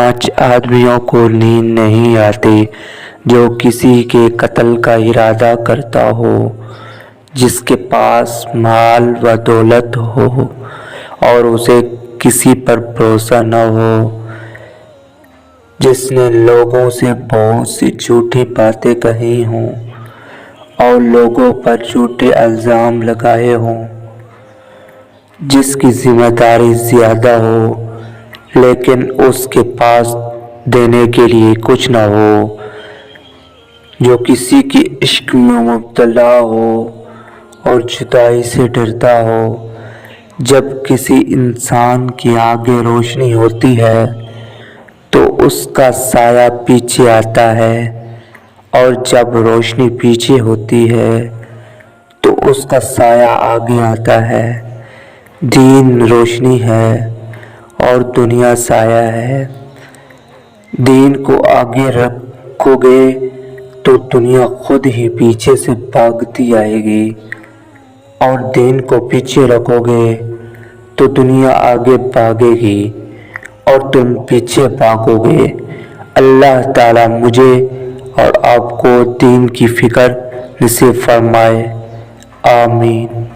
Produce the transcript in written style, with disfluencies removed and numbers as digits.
5 आदमियों को नींद नहीं आती जो किसी के कत्ल का इरादा करता हो, जिसके पास माल व दौलत हो और उसे किसी पर भरोसा न हो, जिसने लोगों से बहुत सी झूठी बातें कही हों और लोगों पर झूठे इल्ज़ाम लगाए हों, जिसकी जिम्मेदारी ज़्यादा हो लेकिन उसके पास देने के लिए कुछ न हो, जो किसी के इश्क में मुब्तला हो और जुदाई से डरता हो। जब किसी इंसान की आगे रोशनी होती है तो उसका साया पीछे आता है, और जब रोशनी पीछे होती है तो उसका साया आगे आता है। दीन रोशनी है और दुनिया साया है। दीन को आगे रखोगे तो दुनिया खुद ही पीछे से भागती आएगी, और दीन को पीछे रखोगे तो दुनिया आगे भागेगी और तुम पीछे भागोगे। अल्लाह ताला मुझे और आपको दीन की फिक्र नसीब फरमाए। आमीन।